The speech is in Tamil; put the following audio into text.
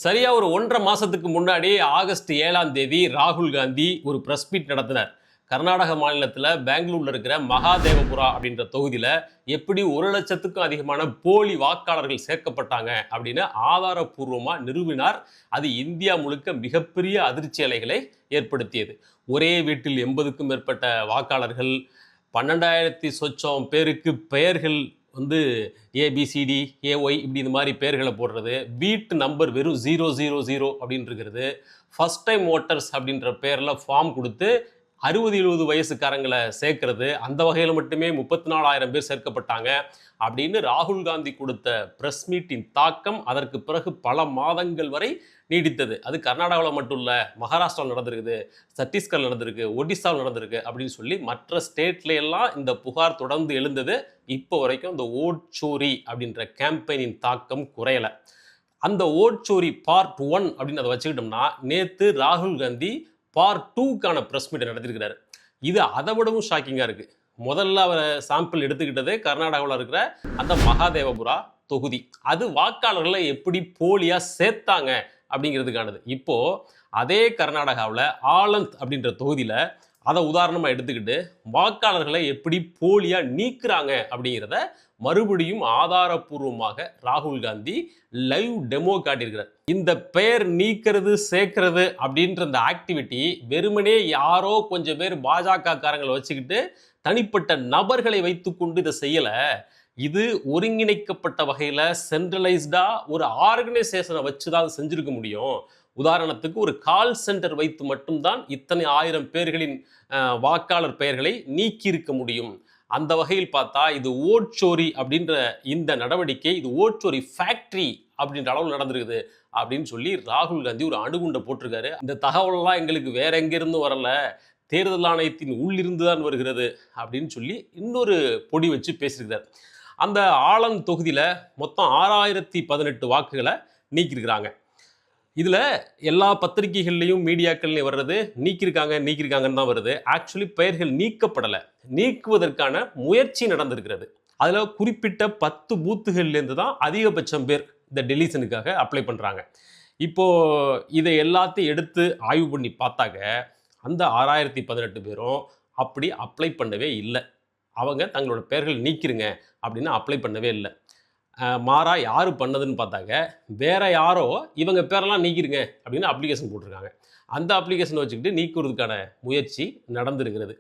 சரியா ஒரு 1½ மாசத்துக்கு முன்னாடி ஆகஸ்ட் 7ஆம் தேதி ராகுல் காந்தி ஒரு பிரஸ் மீட் நடத்தினார். கர்நாடக மாநிலத்தில பெங்களூர்ல இருக்கிற மகாதேவபுரா அப்படின்ற தொகுதியில எப்படி 1,00,000க்கும் அதிகமான போலி வாக்காளர்கள் சேர்க்கப்பட்டாங்க அப்படின்னு ஆதாரப்பூர்வமா நிறுவினார். அது இந்தியா முழுக்க மிகப்பெரிய அதிர்ச்சி அலைகளை ஏற்படுத்தியது. ஒரே வீட்டில் 80க்கும் மேற்பட்ட வாக்காளர்கள், 12,000 சொச்சம் பேருக்கு பெயர்கள் வந்து ஏபிசிடி, ஏஒய் இப்படி இந்த மாதிரி பெயர்களை போடுறது, வீட்டு நம்பர் வெறும் 000 அப்படின்னு இருக்கிறது, ஃபர்ஸ்ட் டைம் ஓட்டர்ஸ் அப்படின்ற பேரில் ஃபார்ம் கொடுத்து 60-70 வயசுக்காரங்களை சேர்க்கறது, அந்த வகையில் மட்டுமே 34,000 பேர் சேர்க்கப்பட்டாங்க அப்படின்னு ராகுல் காந்தி கொடுத்த பிரஸ் மீட்டின் தாக்கம் அதற்கு பிறகு பல மாதங்கள் வரை நீடித்தது. அது கர்நாடகாவில் மட்டும் இல்லை, மகாராஷ்டிராவில் நடந்திருக்குது, சத்தீஸ்கர் நடந்திருக்கு, ஒடிசாவில் நடந்திருக்கு அப்படின்னு சொல்லி மற்ற ஸ்டேட்ல எல்லாம் இந்த புகார் தொடர்ந்து எழுந்தது. இப்போ வரைக்கும் இந்த ஓட் சோரி அப்படின்ற கேம்பெயினின் தாக்கம் குறையலை. அந்த ஓட் சோரி பார்ட் 1 அப்படின்னு அதை வச்சுக்கிட்டோம்னா, நேற்று ராகுல் காந்தி பார்ட் 2க்கான பிரஸ் மீட்டை நடத்திருக்கிறாரு. இது அதை விடவும் ஷாக்கிங்காக இருக்குது. முதல்ல அவர் சாம்பிள் எடுத்துக்கிட்டது கர்நாடகாவில் இருக்கிற அந்த மகாதேவபுரா தொகுதி. அது வாக்காளர்களை எப்படி போலியா சேர்த்தாங்க அப்படிங்கிறதுக்கானது. இப்போ அதே கர்நாடகாவில் ஆலந்த் அப்படின்ற தொகுதியில் அதை உதாரணமாக எடுத்துக்கிட்டு வாக்காளர்களை எப்படி போலியா நீக்குறாங்க அப்படிங்கிறத மறுபடியும் ஆதாரப்பூர்வமாக ராகுல் காந்தி லைவ் டெமோ காட்டியிருக்கிறார். இந்த பெயர் நீக்கிறது சேர்க்கிறது அப்படின்ற இந்த ஆக்டிவிட்டி வெறுமனே யாரோ கொஞ்சம் பேர் பாஜக காரங்களை வச்சுக்கிட்டு தனிப்பட்ட நபர்களை வைத்துக்கொண்டு இதை செய்யலை. இது ஒருங்கிணைக்கப்பட்ட வகையில் சென்ட்ரலைஸ்டா ஒரு ஆர்கனைசேஷனை வச்சு தான் செஞ்சிருக்க முடியும். உதாரணத்துக்கு ஒரு கால் சென்டர் வைத்து மட்டும்தான் இத்தனை 1000 பேர்களின் வாக்காளர் பெயர்களை நீக்கியிருக்க முடியும். அந்த வகையில் பார்த்தா இது ஓட்சோரி அப்படின்ற இந்த நடவடிக்கை, இது ஓட்சோரி ஃபேக்டரி அப்படின்ற அளவில் நடந்திருக்குது அப்படின்னு சொல்லி ராகுல் காந்தி ஒரு அணுகுண்டை போட்டிருக்காரு. இந்த தகவலெல்லாம் எங்களுக்கு வேற எங்கிருந்து வரல, தேர்தல் ஆணையத்தின் உள்ளிருந்து தான் வருகிறது அப்படின்னு சொல்லி இன்னொரு பொடி வச்சு பேசியிருக்கிறார். அந்த ஆலந்த் தொகுதியில் மொத்தம் 6,018 வாக்குகளை நீக்கியிருக்கிறாங்க. இதில் எல்லா பத்திரிகைகள்லையும் மீடியாக்கள்லையும் வர்றது நீக்கியிருக்காங்கன்னு தான் வருது. ஆக்சுவலி பெயர்கள் நீக்கப்படலை, நீக்குவதற்கான முயற்சி நடந்திருக்கிறது. அதில் குறிப்பிட்ட 10 பூத்துகள்லேருந்து தான் அதிகபட்சம் பேர் இந்த டெலிஷனுக்காக அப்ளை பண்ணுறாங்க. இப்போது இதை எல்லாத்தையும் எடுத்து ஆய்வு பண்ணி பார்த்தாக்க அந்த 6,018 பேரும் அப்படி அப்ளை பண்ணவே இல்லை. அவங்க தங்களோட பெயர்கள் நீக்கிருங்க அப்படின்னு அப்ளை பண்ணவே இல்லை. மாறா யார் பண்ணதுன்னு பார்த்தாங்க, வேற யாரோ இவங்க பேரெல்லாம் நீக்கிருங்க அப்படின்னு அப்ளிகேஷன் போட்டிருக்காங்க. அந்த அப்ளிகேஷன் வச்சுக்கிட்டு நீக்குவதற்கான முயற்சி நடந்திருக்கிறது.